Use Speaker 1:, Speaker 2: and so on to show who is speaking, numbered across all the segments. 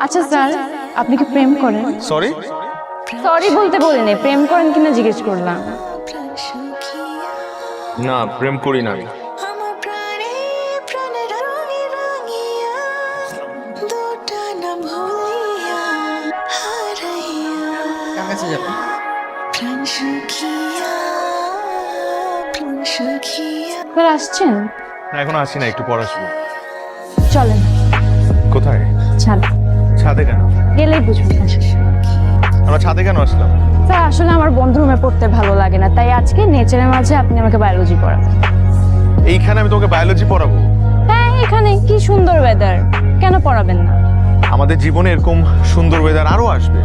Speaker 1: আচ্ছা স্যার, আপনি কি প্রেম করেন?
Speaker 2: সরি
Speaker 1: সরি বলতে বলিনি, প্রেম করেন কিনা জিজ্ঞেস করলাম।
Speaker 2: না, প্রেম করি না আমি।
Speaker 3: কার কাছে যাবেন?
Speaker 1: স্যার আসছেন?
Speaker 2: না, এখন আসি না, একটু পর আসবো।
Speaker 1: চলেন
Speaker 2: কোথায়?
Speaker 1: ছাদ,
Speaker 2: ছাদে কেন?
Speaker 1: গেলেই বুঝবেন।
Speaker 2: আমরা ছাদে কেন আসলাম?
Speaker 1: স্যার আসলে আমার বন্ধু রুমে পড়তে ভালো লাগে না, তাই আজকে নেচারের মাঝে আপনি আমাকে বায়োলজি পড়াবেন।
Speaker 2: এইখানে আমি তোমাকে বায়োলজি পড়াবো?
Speaker 1: হ্যাঁ, এখানে কি সুন্দর ওয়েদার, কেন পড়াবেন না?
Speaker 2: আমাদের জীবনে এরকম সুন্দর ওয়েদার আরো আসবে,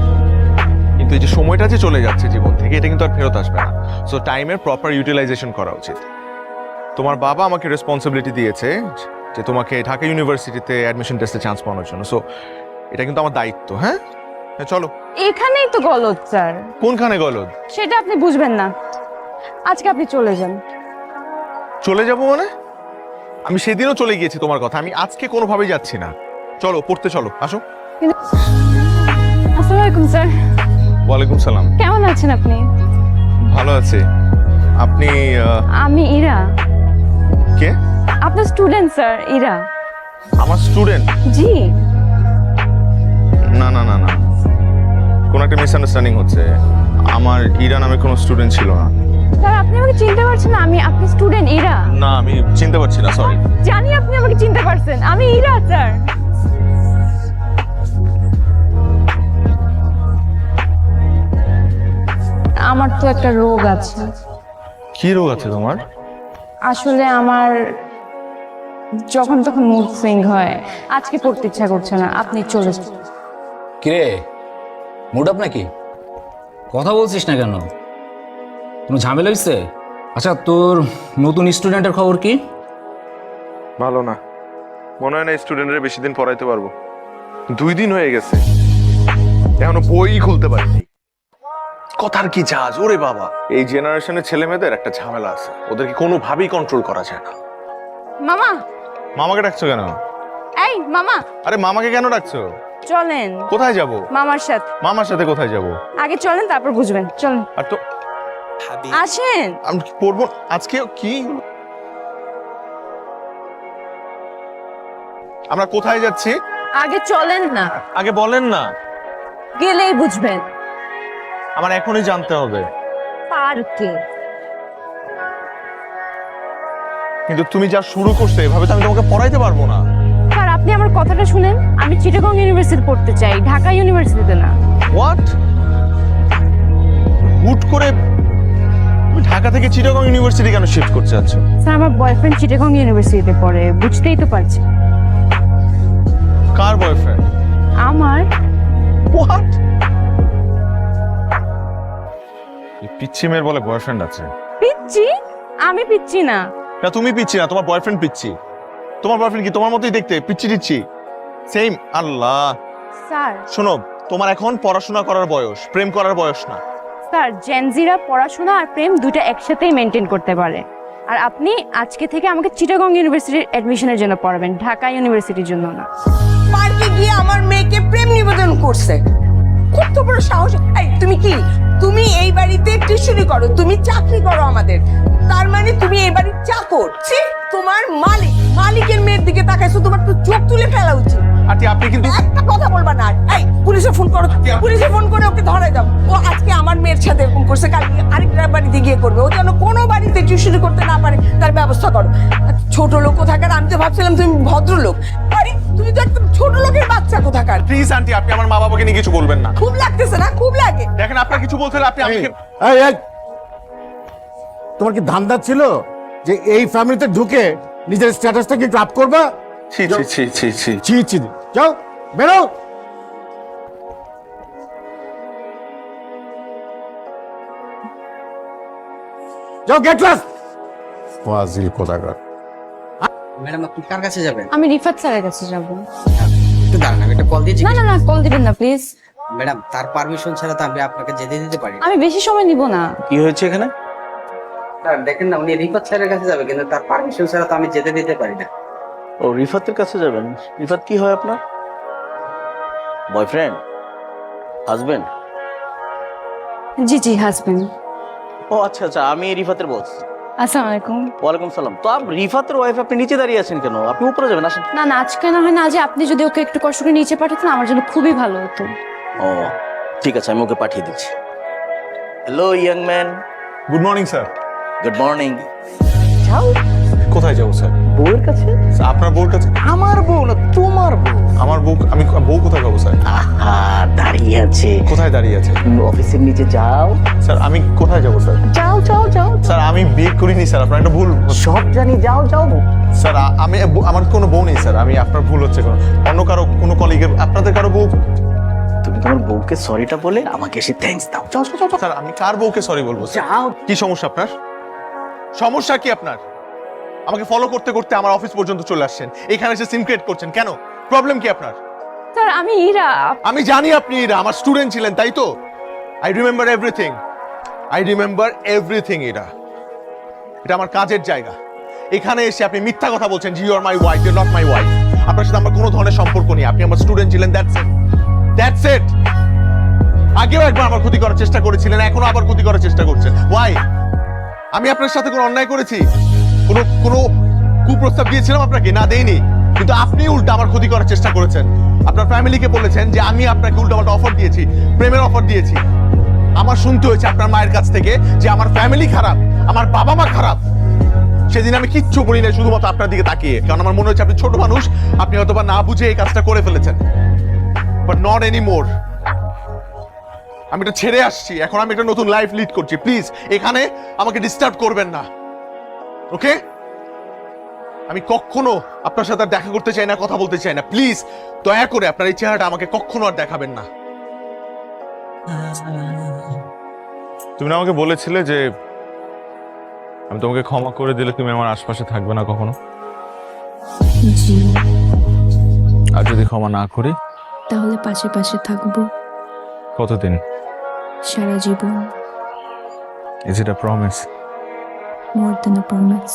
Speaker 2: কিন্তু এই যে সময়টা যে চলে যাচ্ছে জীবন থেকে, এটা কিন্তু আর ফেরত আসবে না। সো টাইমের প্রপার ইউটিলাইজেশন করা উচিত। তোমার বাবা আমাকে রেসপন্সিবিলিটি দিয়েছে যে তোমাকে ঢাকা ইউনিভার্সিটিতে অ্যাডমিশন টেস্টে চান্স পাওয়ার জন্য। সো এটা কিন্তু আমার দায়িত্ব। হ্যাঁ হ্যাঁ, চলো।
Speaker 1: এখানেই তো গলদ স্যার।
Speaker 2: কোনখানে গলদ?
Speaker 1: সেটা আপনি বুঝবেন না, আজকে আপনি চলে যান।
Speaker 2: চলে যাব মানে? আমি সেদিনও চলে গিয়েছি তোমার কথা, আমি আজকে কোনোভাবেই যাচ্ছি না। চলো, পড়তে চলো, আসো।
Speaker 1: আসসালামু আলাইকুম স্যার।
Speaker 2: ওয়ালাইকুম সালাম।
Speaker 1: কেমন আছেন আপনি?
Speaker 2: ভালো আছি। আপনি
Speaker 1: আমি ইরা,
Speaker 2: কে?
Speaker 1: আপনার স্টুডেন্ট স্যার, ইরা।
Speaker 2: আমার স্টুডেন্ট?
Speaker 1: জি।
Speaker 2: না না না না, কোন একটা মিসআন্ডারস্ট্যান্ডিং হচ্ছে। আমার ইরা নামে কোনো স্টুডেন্ট ছিল না।
Speaker 1: স্যার আপনি আমাকে চিনতে পারছেন না? আমি আপনার স্টুডেন্ট ইরা।
Speaker 2: না, আমি চিনতে পারছি না, সরি।
Speaker 1: জানি আপনি আমাকে চিনতে পারছেন, আমি ইরা স্যার। আমার তো একটা রোগ আছে।
Speaker 2: কি রোগ আছে তোমার?
Speaker 1: আসলে আমার যখন তখন মুড সুইং হয়। আজকে পড়তে ইচ্ছা করছে না, আপনি চলে যান।
Speaker 3: কিরে, মুড আপ নাকি? কথা বলছিস না কেন? কোনো ঝামেলা হয়েছে? আচ্ছা, তোর নতুন স্টুডেন্টের খবর কি?
Speaker 2: ভালো না, মনে হয় না স্টুডেন্টের বেশি দিন পড়াইতে পারবো। 2 দিন হয়ে গেছে, এখনো বই খুলতে পারিনি। কথার কি জাজ ওরে বাবা! এই জেনারেশনের ছেলে মেয়েদের একটা ঝামেলা আছে, ওদেরকে কোনোভাবেই কন্ট্রোল করা যায় না।
Speaker 1: মামা।
Speaker 2: মামাকে ডাকছো কেন?
Speaker 1: এই মামা,
Speaker 2: আরে মামাকে কেন ডাকছো?
Speaker 1: চলেন।
Speaker 2: কোথায় যাব?
Speaker 1: মামার সাথে।
Speaker 2: মামার সাথে কোথায় যাব?
Speaker 1: আগে চলেন, তারপর বুঝবেন। চলেন,
Speaker 2: আর তো
Speaker 1: আসেন।
Speaker 2: আমি পড়বো আজকে। কি আমরা কোথায় যাচ্ছি?
Speaker 1: আগে চলেন না,
Speaker 2: আগে বলেন না।
Speaker 1: গেলেই বুঝবেন।
Speaker 2: আমার এখনই জানতে হবে।
Speaker 1: পার্কে।
Speaker 2: কিন্তু তুমি যা শুরু করছো, এভাবে তো আমি তোমাকে পড়াইতে পারবো না।
Speaker 1: স্যার আপনি আমার কথাটা শুনেন, আমি চিটাগং ইউনিভার্সিটি পড়তে চাই, ঢাকা ইউনিভার্সিটিতে না।
Speaker 2: হোয়াট? হুট করে তুমি ঢাকা থেকে চিটাগং ইউনিভার্সিটি কেন শিফট করতে যাচ্ছ?
Speaker 1: স্যার আমার বয়ফ্রেন্ড চিটাগং ইউনিভার্সিটিতে পড়ে, বুঝতেই তো পারছি।
Speaker 2: কার বয়ফ্রেন্ড?
Speaker 1: আমার।
Speaker 2: হোয়াট? পিচ্ছি মেয়ের বলে বয়ফ্রেন্ড আছে?
Speaker 1: পিচ্ছি? আমি পিচ্ছি না।
Speaker 2: না, তুমি পিচ্ছি না, তোমার বয়ফ্রেন্ড পিচ্ছি। তোমার বয়ফ্রেন্ড কি তোমার মতোই দেখতে, পিচ্ছি টিচ্ছি সেম? আল্লাহ।
Speaker 1: স্যার।
Speaker 2: শোনো, তোমার এখন পড়াশোনা করার বয়স, প্রেম করার বয়স না।
Speaker 1: স্যার জেনজিরা পড়াশোনা আর প্রেম দুটো একসাথেই মেনটেন করতে পারে। আর আপনি আজকে থেকে আমাকে চিটাগং ইউনিভার্সিটির অ্যাডমিশনের জন্য পড়াবেন, ঢাকা ইউনিভার্সিটির জন্য না।
Speaker 4: পার্কে গিয়ে আমার মেয়েকে প্রেম নিবেদন করছে। কত বড় সাহস! এই তুমি কি, তুমি এই বাড়িতে টিউশনি করো, তুমি চাকরি করো আমাদের, তার মানে তুমি এই বাড়ির চাকর? ছি, তোমার মালিকের মেয়ের দিকে তাকাইছো, তোমার তো চোখ তুলে ফেলা উচিত।
Speaker 2: আচ্ছা, আপনি কিন্তু
Speaker 4: একটা কথা বলবা না। এই পুলিশে ফোন করো, পুলিশে ফোন করে ওকে ধরে দাও। ও আজকে আমার মেয়ের সাথে এরকম করছে, কালকে আরেকটা বাড়িতে গিয়ে করবে। ও যেন কোনো বাড়িতে টিউশনি করতে না পারে, তার ব্যবস্থা করো। ছোট লোক কোথাকার, আমি তো ভাবছিলাম তুমি ভদ্রলোক। আরে তুমি তো একদম ছোট লোকের বাচ্চা কোথাকার।
Speaker 2: প্লিজ আন্টি, আপনি আমার মা বাবাকে নিয়ে কিছু বলবেন না।
Speaker 4: খুব লাগতেছে না? খুব লাগে।
Speaker 2: দেখেন, আপনার কিছু বলতে হলে আপনি আমাকে।
Speaker 5: এই, তোমার কি ধান্দা ছিল যে এই ফ্যামিলিতে ঢুকে নিজের স্ট্যাটাসটাকে একটু আপ করবা?
Speaker 2: ছি ছি ছি ছি ছি।
Speaker 5: ছি ছি, যাও বেরো। যাও, গেট লস্ট। ফাজিল কোথাকার।
Speaker 3: ম্যাডাম, আপনি কার কাছে যাবেন?
Speaker 1: আমি রিফাত স্যারের কাছে যাব।
Speaker 3: একটু দাঁড়ান, আমি একটা কল দিয়ে
Speaker 1: না না না, কল দিবেন না প্লিজ।
Speaker 3: ম্যাডাম, তার পারমিশন ছাড়া তো আমি আপনাকে যেতে দিতে পারি না।
Speaker 1: আমি বেশি সময় নিব না।
Speaker 3: কি হয়েছে এখানে? স্যার দেখেন না, উনি রিফাত স্যারের কাছে যাবে, কিন্তু তার পারমিশন ছাড়া তো আমি যেতে দিতে পারি না।
Speaker 6: ও রিফাতের কাছে যাবেন? রিফাত কি হয় আপনার? Boyfriend, husband?
Speaker 1: জি জি হাজবেন্ড।
Speaker 6: ও আচ্ছা আচ্ছা, আমি রিফাতের বস।
Speaker 1: আসসালামু আলাইকুম।
Speaker 6: ওয়ালাইকুম সালাম। তো রিফাতের ওয়াইফ, আপনি নিচে দাঁড়িয়ে আছেন কেন? আপনি উপরে যাবেন, আসেন।
Speaker 1: না না, আজকে না হয় না, আজ আপনি যদি ওকে একটু কষ্ট করে নিচে পাঠাতেন আমার জন্য খুবই ভালো হতো।
Speaker 6: ও ঠিক আছে, আমি ওকে পাঠিয়ে দিচ্ছি। Hello young man.
Speaker 2: Good morning sir.
Speaker 6: Good morning.
Speaker 2: কোথায় যাবো স্যার?
Speaker 6: বউয়ের কাছে?
Speaker 2: আপনার বউর কাছে?
Speaker 6: আমার বউ না, তোমার বউ।
Speaker 2: আমার বউ? আমি বউ কোথায় পাবো স্যার?
Speaker 6: আহা, দাঁড়িয়ে আছে।
Speaker 2: কোথায় দাঁড়িয়ে আছে?
Speaker 6: অফিসের নিচে যাও।
Speaker 2: স্যার আমি কোথায় যাবো স্যার?
Speaker 6: যাও যাও যাও।
Speaker 2: স্যার আমি বিয়ে করিনি স্যার, আপনার একটা ভুল।
Speaker 6: সব জানি, যাও যাও।
Speaker 2: স্যার আমার কোনো বউ নেই স্যার, আমি আপনার ভুল হচ্ছে কোনো অন্য কারো কোনো কলিগের, আপনাদের কারো বউ।
Speaker 6: তুমি তোমার বউকে সরিটা বলে আমাকে এসে থ্যাঙ্কস দাও। যাও যাও যাও।
Speaker 2: স্যার আমি কার বউকে সরি বলবো স্যার?
Speaker 6: যাও।
Speaker 2: কি সমস্যা আপনার? সমস্যা কি আপনার? আমাকে ফলো করতে করতে আমার অফিস পর্যন্ত চলে আসছেন, এখানে এসে সিম ক্রিয়েট করছেন কেন? প্রবলেম কি আপনার?
Speaker 1: স্যার আমি ইরা।
Speaker 2: আমি জানি আপনি এরা আমার স্টুডেন্ট ছিলেন, তাই তো? I remember everything, I remember everything. এটা আমার কাজের জায়গা। এখানে এসে আপনি মিথ্যা কথা বলছেন, you are my wife, you are not my wife. আপনার সাথে আমার কোনো ধরনের সম্পর্ক নেই, আপনি আমার স্টুডেন্ট ছিলেন, দ্যাটস ইট। আগেও একবার আমার ক্ষতি করার চেষ্টা করেছিলেন, এখনো আবার ক্ষতি করার চেষ্টা করছেন। ওয়াই? আমি আপনার সাথে কোনো অন্যায় করেছি? কোনো কুপ্রস্তাব দিয়েছিলাম আপনাকে? না, দেইনি। কিন্তু আপনি উল্টা আমার ক্ষতি করার চেষ্টা করেছেন। আপনার ফ্যামিলিকে বলেছেন যে আমি আপনাকে উল্টাপাল্টা অফার দিয়েছি, প্রেমের অফার দিয়েছি। আমার শুনতে হয়েছে আপনার মায়ের কাছ থেকে যে আমার ফ্যামিলি খারাপ, আমার বাবা মা খারাপ। সেদিন আমি কিচ্ছু বলি না, শুধুমাত্র আপনার দিকে তাকিয়ে, কারণ আমার মনে হচ্ছে আপনি ছোট মানুষ, আপনি হয়তোবা না বুঝে এই কাজটা করে ফেলেছেন। But not anymore. আমি এটা ছেড়ে আসছি, এখন আমি একটা নতুন লাইফ লিড করছি। প্লিজ এখানে আমাকে ডিস্টার্ব করবেন না, ওকে? আমি কখনো আপনার সাথে আর দেখা করতে চাই না, কথা বলতে চাই না। প্লিজ দয়া করে আপনার এই চেহারাটা আমাকে কখনো আর দেখাবেন না। তুমি না আমাকে বলেছিলে যে আমি তোমাকে ক্ষমা করে দিলে তুমি আমার আশপাশে থাকবে না কখনো?
Speaker 7: জি,
Speaker 2: আর যদি ক্ষমা না করি?
Speaker 7: তাহলে পাশে পাশে থাকবো
Speaker 2: কতদিন?
Speaker 7: সারা জীবন।
Speaker 2: Is it a promise?
Speaker 7: More than a promise.